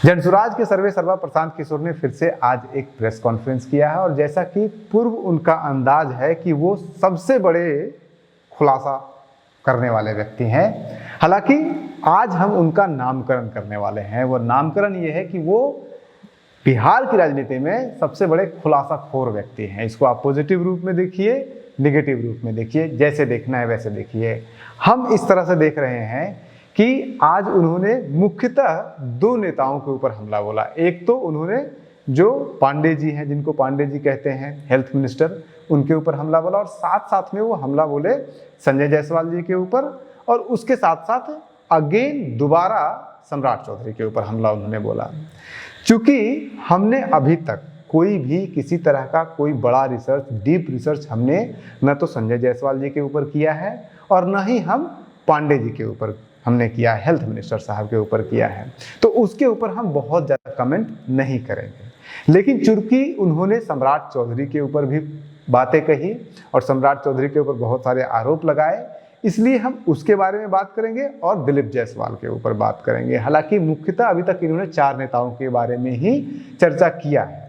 जनसुराज के सर्वे सर्वा प्रशांत किशोर ने फिर से आज एक प्रेस कॉन्फ्रेंस किया है और जैसा कि पूर्व उनका अंदाज है कि वो सबसे बड़े खुलासा करने वाले व्यक्ति हैं। हालांकि आज हम उनका नामकरण करने वाले हैं। वो नामकरण ये है कि वो बिहार की राजनीति में सबसे बड़े खुलासाखोर व्यक्ति हैं। इसको आप पॉजिटिव रूप में देखिए, निगेटिव रूप में देखिए, जैसे देखना है वैसे देखिए। हम इस तरह से देख रहे हैं कि आज उन्होंने मुख्यतः दो नेताओं के ऊपर हमला बोला। एक तो उन्होंने जो पांडे जी हैं, जिनको पांडे जी कहते हैं, हेल्थ मिनिस्टर, उनके ऊपर हमला बोला और साथ साथ में वो हमला बोले संजय जायसवाल जी के ऊपर और उसके साथ साथ अगेन दोबारा सम्राट चौधरी के ऊपर हमला उन्होंने बोला। चूंकि हमने अभी तक कोई भी किसी तरह का कोई बड़ा रिसर्च, डीप रिसर्च हमने न तो संजय जायसवाल जी के ऊपर किया है और न ही हम पांडे जी के ऊपर हमने किया है, हेल्थ मिनिस्टर साहब के ऊपर किया है, तो उसके ऊपर हम बहुत ज़्यादा कमेंट नहीं करेंगे। लेकिन चूंकि उन्होंने सम्राट चौधरी के ऊपर भी बातें कही और सम्राट चौधरी के ऊपर बहुत सारे आरोप लगाए, इसलिए हम उसके बारे में बात करेंगे और दिलीप जायसवाल के ऊपर बात करेंगे। हालांकि मुख्यतः अभी तक इन्होंने 4 नेताओं के बारे में ही चर्चा किया है।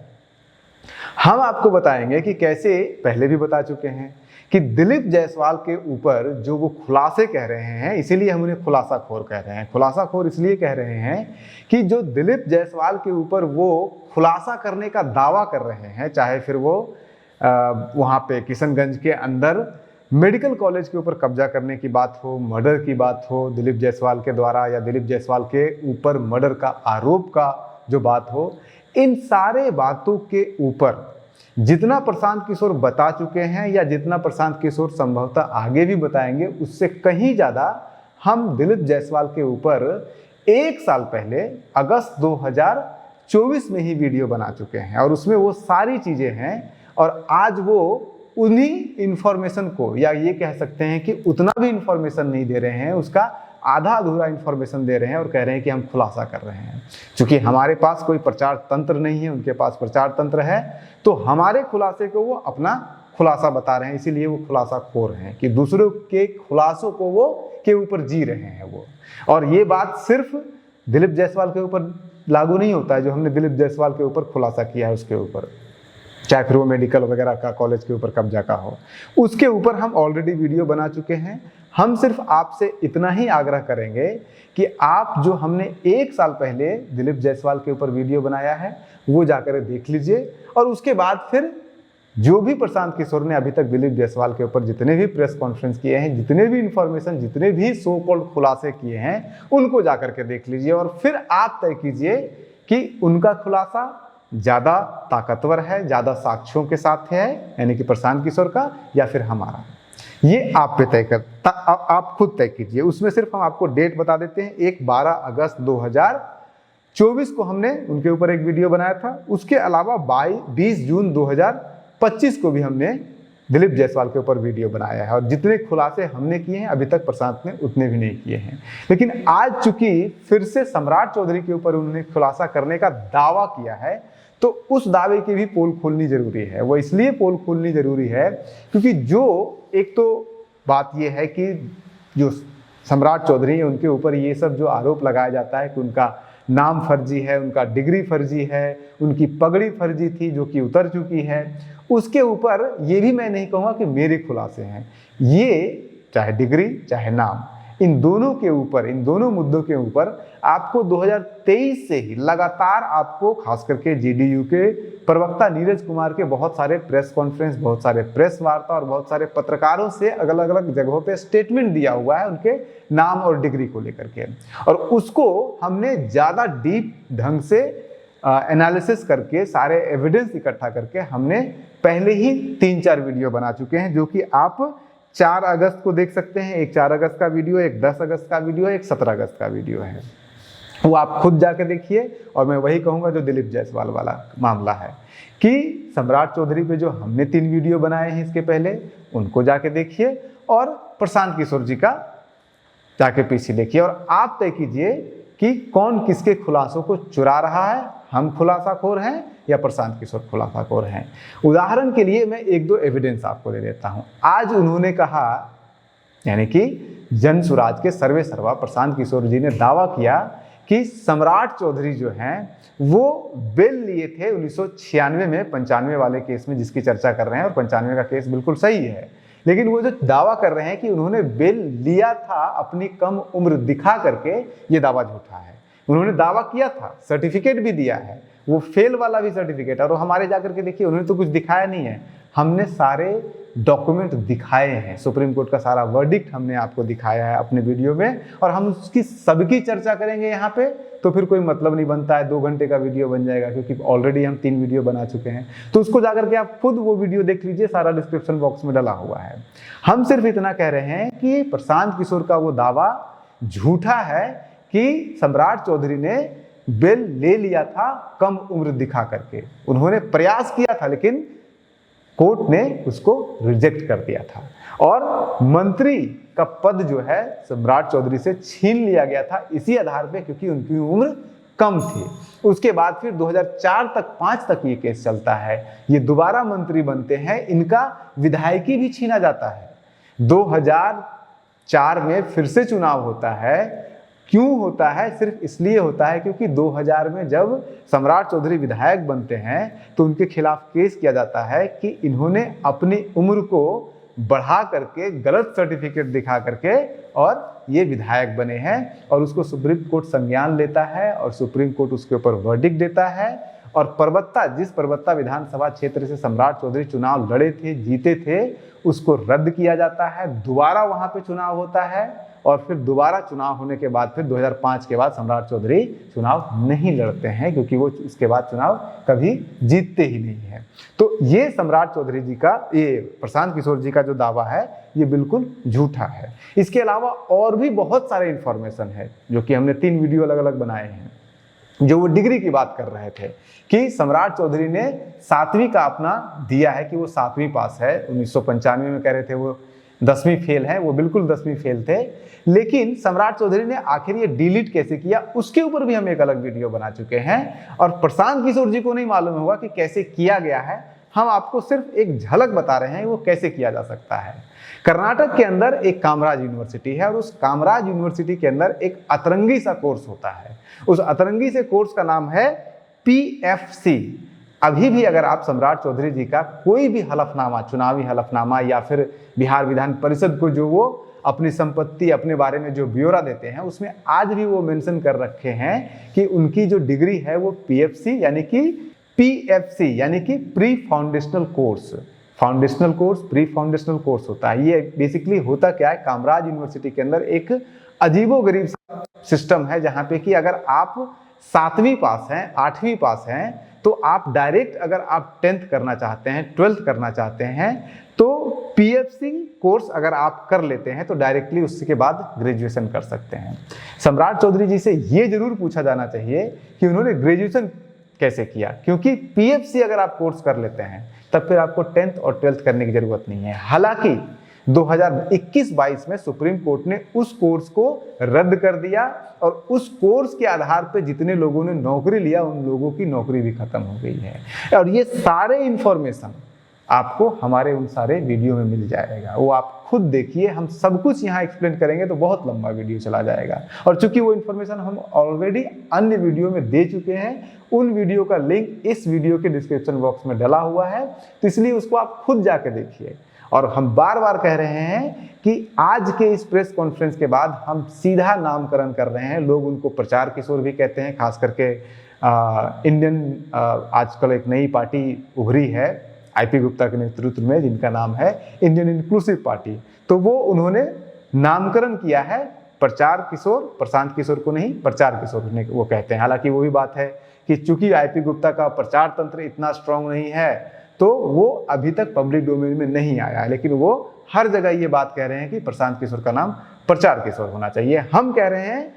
हम आपको बताएंगे कि कैसे, पहले भी बता चुके हैं कि दिलीप जायसवाल के ऊपर जो वो खुलासे कह रहे हैं, इसीलिए हम उन्हें खुलासाखोर कह रहे हैं। खुलासाखोर इसलिए कह रहे हैं कि जो दिलीप जायसवाल के ऊपर वो खुलासा करने का दावा कर रहे हैं, चाहे फिर वो वहाँ पे किशनगंज के अंदर मेडिकल कॉलेज के ऊपर कब्जा करने की बात हो, मर्डर की बात हो दिलीप जायसवाल के द्वारा, या दिलीप जायसवाल के ऊपर मर्डर का आरोप का जो बात हो, इन सारे बातों के ऊपर जितना प्रशांत किशोर बता चुके हैं या जितना प्रशांत किशोर संभवतः आगे भी बताएंगे, उससे कहीं ज़्यादा हम दिलीप जायसवाल के ऊपर 1 साल पहले अगस्त 2024 में ही वीडियो बना चुके हैं और उसमें वो सारी चीज़ें हैं। और आज वो उन्हीं इन्फॉर्मेशन को, या ये कह सकते हैं कि उतना भी इन्फॉर्मेशन नहीं दे रहे हैं, उसका आधा अधूरा इन्फॉर्मेशन दे रहे हैं और कह रहे हैं कि हम खुलासा कर रहे हैं। क्योंकि हमारे पास कोई प्रचार तंत्र नहीं है, उनके पास प्रचार तंत्र है, तो हमारे खुलासे को वो अपना खुलासा बता रहे हैं। इसीलिए वो खुलासाखोर हैं कि दूसरों के खुलासों को वो के ऊपर जी रहे हैं वो। और ये बात सिर्फ दिलीप जायसवाल के ऊपर लागू नहीं होता है। जो हमने दिलीप जायसवाल के ऊपर खुलासा किया है उसके ऊपर, चाहे फिर वो मेडिकल वगैरह का कॉलेज के ऊपर कब्जा का हो, उसके ऊपर हम ऑलरेडी वीडियो बना चुके हैं। हम सिर्फ आपसे इतना ही आग्रह करेंगे कि आप जो हमने 1 साल पहले दिलीप जायसवाल के ऊपर वीडियो बनाया है वो जाकर देख लीजिए और उसके बाद फिर जो भी प्रशांत किशोर ने अभी तक दिलीप जायसवाल के ऊपर जितने भी प्रेस कॉन्फ्रेंस किए हैं, जितने भी इंफॉर्मेशन, जितने भी सो कॉल्ड खुलासे किए हैं, उनको जाकर के देख लीजिए और फिर आप तय कीजिए कि उनका खुलासा ज़्यादा ताकतवर है, ज़्यादा साक्ष्यों के साथ है, यानी कि प्रशांत किशोर का, या फिर हमारा। ये आप पे तय कर, आप खुद तय कीजिए। उसमें सिर्फ हम आपको डेट बता देते हैं। एक 12 अगस्त 2024 को हमने उनके ऊपर एक वीडियो बनाया था। उसके अलावा 20 जून 2025 को भी हमने दिलीप जायसवाल के ऊपर वीडियो बनाया है और जितने खुलासे हमने किए हैं अभी तक प्रशांत ने उतने भी नहीं किए हैं। लेकिन आज चूंकि फिर से सम्राट चौधरी के ऊपर उन्होंने खुलासा करने का दावा किया है, तो उस दावे की भी पोल खोलनी जरूरी है। वो इसलिए पोल खोलनी जरूरी है क्योंकि जो एक तो बात ये है कि जो सम्राट चौधरी है उनके ऊपर ये सब जो आरोप लगाया जाता है कि उनका नाम फर्जी है, उनका डिग्री फर्जी है, उनकी पगड़ी फर्जी थी जो कि उतर चुकी है, उसके ऊपर ये भी मैं नहीं कहूँगा कि मेरे खुलासे हैं। ये चाहे डिग्री चाहे नाम, इन दोनों के ऊपर, इन दोनों मुद्दों के ऊपर आपको 2023 से ही लगातार आपको खास करके जेडीयू के प्रवक्ता नीरज कुमार के बहुत सारे प्रेस कॉन्फ्रेंस, बहुत सारे प्रेस वार्ता और बहुत सारे पत्रकारों से अलग अलग जगहों पे स्टेटमेंट दिया हुआ है उनके नाम और डिग्री को लेकर के, और उसको हमने ज़्यादा डीप ढंग से एनालिसिस करके, सारे एविडेंस इकट्ठा करके हमने पहले ही 3-4 वीडियो बना चुके हैं, जो कि आप 4 अगस्त को देख सकते हैं। एक 4 अगस्त का वीडियो, एक 10 अगस्त का वीडियो, एक 17 अगस्त का वीडियो है। वो आप खुद जाके देखिए। और मैं वही कहूँगा जो दिलीप जायसवाल वाला मामला है कि सम्राट चौधरी पे जो हमने 3 वीडियो बनाए हैं इसके पहले, उनको जाके देखिए और प्रशांत किशोर जी का जाके पीछे देखिए और आप तय कीजिए कि कौन किसके खुलासों को चुरा रहा है। हम खुलासाखोर हैं या प्रशांत किशोर खुलासाखोर हैं। उदाहरण के लिए मैं 1-2 एविडेंस आपको दे देता हूं। आज उन्होंने कहा, यानी कि जनसुराज के सर्वे सर्वा प्रशांत किशोर जी ने दावा किया कि सम्राट चौधरी जो हैं वो बेल लिए थे 1996 में 95 वाले केस में जिसकी चर्चा कर रहे हैं, और 95 का केस बिल्कुल सही है। लेकिन वो जो दावा कर रहे हैं कि उन्होंने बेल लिया था अपनी कम उम्र दिखा करके, ये दावा झूठा है। उन्होंने दावा किया था, सर्टिफिकेट भी दिया है, वो फेल वाला भी सर्टिफिकेट, और हमारे जाकर के देखिए उन्होंने तो कुछ दिखाया नहीं है। हमने सारे डॉक्यूमेंट दिखाए हैं, सुप्रीम कोर्ट का सारा वर्डिक्ट हमने आपको दिखाया है अपने वीडियो में, और हम उसकी सबकी चर्चा करेंगे यहाँ पे, तो फिर कोई मतलब नहीं बनता है, 2 घंटे का वीडियो बन जाएगा, क्योंकि ऑलरेडी हम 3 वीडियो बना चुके हैं। तो उसको जाकर के आप खुद वो वीडियो देख लीजिए, सारा डिस्क्रिप्शन बॉक्स में डला हुआ है। हम सिर्फ इतना कह रहे हैं कि प्रशांत किशोर का वो दावा झूठा है कि सम्राट चौधरी ने बेल ले लिया था कम उम्र दिखा करके। उन्होंने प्रयास किया था, लेकिन कोर्ट ने उसको रिजेक्ट कर दिया था, और मंत्री का पद जो है सम्राट चौधरी से छीन लिया गया था इसी आधार पे, क्योंकि उनकी उम्र कम थी। उसके बाद फिर 2004 तक 5 तक ये केस चलता है, ये दोबारा मंत्री बनते हैं, इनका विधायकी भी छीना जाता है। 2004 में फिर से चुनाव होता है। क्यों होता है? सिर्फ इसलिए होता है क्योंकि 2000 में जब सम्राट चौधरी विधायक बनते हैं तो उनके खिलाफ केस किया जाता है कि इन्होंने अपनी उम्र को बढ़ा करके, गलत सर्टिफिकेट दिखा करके और ये विधायक बने हैं, और उसको सुप्रीम कोर्ट संज्ञान लेता है और सुप्रीम कोर्ट उसके ऊपर वर्डिक्ट देता है। और परबत्ता, जिस परबत्ता विधानसभा क्षेत्र से सम्राट चौधरी चुनाव लड़े थे, जीते थे, उसको रद्द किया जाता है। दोबारा वहां पे चुनाव होता है, और फिर दोबारा चुनाव होने के बाद फिर 2005 के बाद सम्राट चौधरी चुनाव नहीं लड़ते हैं, क्योंकि वो इसके बाद चुनाव कभी जीतते ही नहीं है। तो ये सम्राट चौधरी जी का, ये प्रशांत किशोर जी का जो दावा है, ये बिल्कुल झूठा है। इसके अलावा और भी बहुत सारे इंफॉर्मेशन है जो कि हमने 3 वीडियो अलग अलग बनाए हैं, जो वो डिग्री की बात कर रहे थे कि सम्राट चौधरी ने 7वीं का अपना दिया है कि वो 7वीं पास है। 1995 में कह रहे थे वो 10वीं फेल है, वो बिल्कुल 10वीं फेल थे। लेकिन सम्राट चौधरी ने आखिर ये डिलीट कैसे किया, उसके ऊपर भी हम एक अलग वीडियो बना चुके हैं, और प्रशांत किशोर जी को नहीं मालूम होगा कि कैसे किया गया है। हम आपको सिर्फ एक झलक बता रहे हैं वो कैसे किया जा सकता है। कर्नाटक के अंदर एक कामराज यूनिवर्सिटी है, और उस कामराज यूनिवर्सिटी के अंदर एक अतरंगी सा कोर्स होता है। उस अतरंगी से कोर्स का नाम है PFC। अभी भी अगर आप सम्राट चौधरी जी का कोई भी हलफनामा, चुनावी हलफनामा, या फिर बिहार विधान परिषद को जो वो अपनी संपत्ति, अपने बारे में जो ब्यौरा देते हैं, उसमें आज भी वो मेंशन कर रखे हैं कि उनकी जो डिग्री है वो PFC यानी कि pre foundational course, foundational course, pre foundational course होता है। ये बेसिकली होता क्या है, कामराज यूनिवर्सिटी के अंदर एक अजीबोगरीब सिस्टम है, जहां पे कि अगर आप 7वीं पास हैं, 8वीं पास हैं, तो आप डायरेक्ट, अगर आप 10th करना चाहते हैं, 12th करना चाहते हैं, तो PFC कोर्स अगर आप कर लेते हैं तो डायरेक्टली उसके बाद ग्रेजुएशन कर सकते हैं। सम्राट चौधरी जी से ये जरूर पूछा जाना चाहिए कि उन्होंने ग्रेजुएशन कैसे किया, क्योंकि PFC अगर आप कोर्स कर लेते हैं तब फिर आपको 10th और 12th करने की जरूरत नहीं है। हालांकि 2021-22 में सुप्रीम कोर्ट ने उस कोर्स को रद्द कर दिया, और उस कोर्स के आधार पर जितने लोगों ने नौकरी लिया उन लोगों की नौकरी भी खत्म हो गई है। और ये सारे इंफॉर्मेशन आपको हमारे उन सारे वीडियो में मिल जाएगा, वो आप खुद देखिए। हम सब कुछ यहाँ एक्सप्लेन करेंगे तो बहुत लंबा वीडियो चला जाएगा, और चूंकि वो इन्फॉर्मेशन हम ऑलरेडी अन्य वीडियो में दे चुके हैं, उन वीडियो का लिंक इस वीडियो के डिस्क्रिप्शन बॉक्स में डला हुआ है, तो इसलिए उसको आप खुद जाके देखिए। और हम बार बार कह रहे हैं कि आज के इस प्रेस कॉन्फ्रेंस के बाद हम सीधा नामकरण कर रहे हैं। लोग उनको प्रचार किशोर भी कहते हैं, खास करके इंडियन आजकल एक नई पार्टी उभरी है IP गुप्ता के नेतृत्व में, जिनका नाम है इंडियन इंक्लूसिव पार्टी। तो वो उन्होंने नामकरण किया है प्रचार किशोर, प्रशांत किशोर को नहीं, प्रचार किशोर वो कहते हैं। हालांकि वो भी बात है कि चूंकि IP गुप्ता का प्रचार तंत्र इतना स्ट्रांग नहीं है, तो वो अभी तक पब्लिक डोमेन में नहीं आया है, लेकिन वो हर जगह ये बात कह रहे हैं कि प्रशांत किशोर का नाम प्रचार किशोर होना चाहिए। हम कह रहे हैं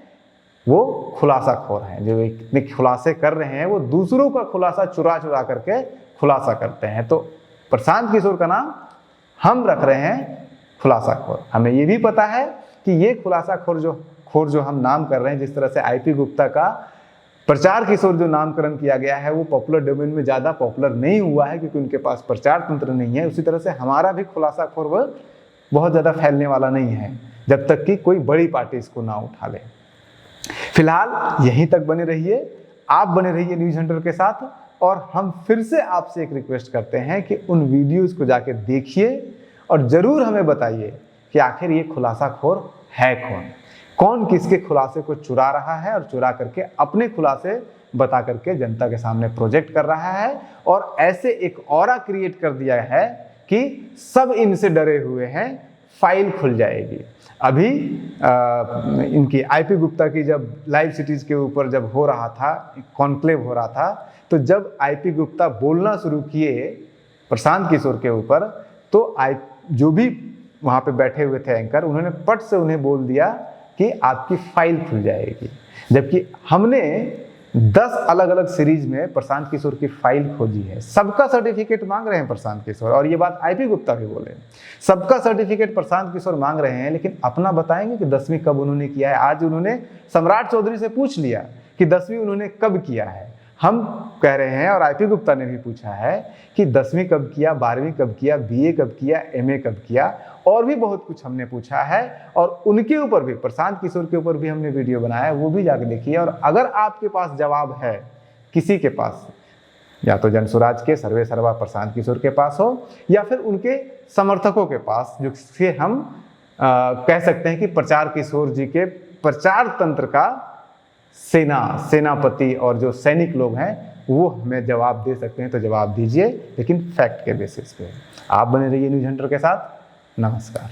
वो खुलासाखोर हैं, जो इतने खुलासे कर रहे हैं वो दूसरों का खुलासा चुरा चुरा करके खुलासा करते हैं। तो प्रशांत किशोर का नाम हम रख रहे हैं खुलासाखोर। हमें ये भी पता है कि ये खुलासाखोर जो हम नाम कर रहे हैं, जिस तरह से IP गुप्ता का प्रचार किशोर जो नामकरण किया गया है वो पॉपुलर डोमेन में ज़्यादा पॉपुलर नहीं हुआ है क्योंकि उनके पास प्रचार तंत्र नहीं है, उसी तरह से हमारा भी खुलासाखोर बहुत ज़्यादा फैलने वाला नहीं है जब तक कि कोई बड़ी पार्टी इसको ना उठा ले। फिलहाल यहीं तक बने रहिए, आप बने रहिए न्यूज हंटर के साथ, और हम फिर से आपसे एक रिक्वेस्ट करते हैं कि उन वीडियोस को जाके देखिए और जरूर हमें बताइए कि आखिर ये खुलासाखोर है कौन, कौन किसके खुलासे को चुरा रहा है और चुरा करके अपने खुलासे बता करके जनता के सामने प्रोजेक्ट कर रहा है, और ऐसे एक ऑरा क्रिएट कर दिया है कि सब इनसे डरे हुए हैं, फाइल खुल जाएगी। अभी इनकी आईपी गुप्ता की जब लाइव सिटीज के ऊपर जब हो रहा था, कॉन्क्लेव हो रहा था, तो जब आईपी गुप्ता बोलना शुरू किए प्रशांत किशोर के ऊपर, तो जो भी वहाँ पे बैठे हुए थे एंकर, उन्होंने पट से उन्हें बोल दिया कि आपकी फाइल खुल जाएगी, जबकि हमने 10 अलग अलग सीरीज में प्रशांत किशोर की फाइल खोजी है। सबका सर्टिफिकेट मांग रहे हैं प्रशांत किशोर, और ये बात आईपी गुप्ता भी बोले, सबका सर्टिफिकेट प्रशांत किशोर मांग रहे हैं, लेकिन अपना बताएंगे कि 10वीं कब उन्होंने किया है। आज उन्होंने सम्राट चौधरी से पूछ लिया कि 10वीं उन्होंने कब किया है। हम कह रहे हैं और आईपी गुप्ता ने भी पूछा है कि 10वीं कब किया, 12वीं कब किया, बीए कब किया, एमए कब किया, और भी बहुत कुछ हमने पूछा है। और उनके ऊपर भी, प्रशांत किशोर के ऊपर भी हमने वीडियो बनाया है, वो भी जाके देखिए। और अगर आपके पास जवाब है किसी के पास, या तो जनसुराज के सर्वे सर्वा प्रशांत किशोर के पास हो, या फिर उनके समर्थकों के पास, जिससे हम कह सकते हैं कि प्रचार किशोर जी के प्रचार तंत्र का सेनापति और जो सैनिक लोग हैं, वो हमें जवाब दे सकते हैं, तो जवाब दीजिए, लेकिन फैक्ट के बेसिस पे। आप बने रहिए न्यूज हंटर के साथ। नमस्कार।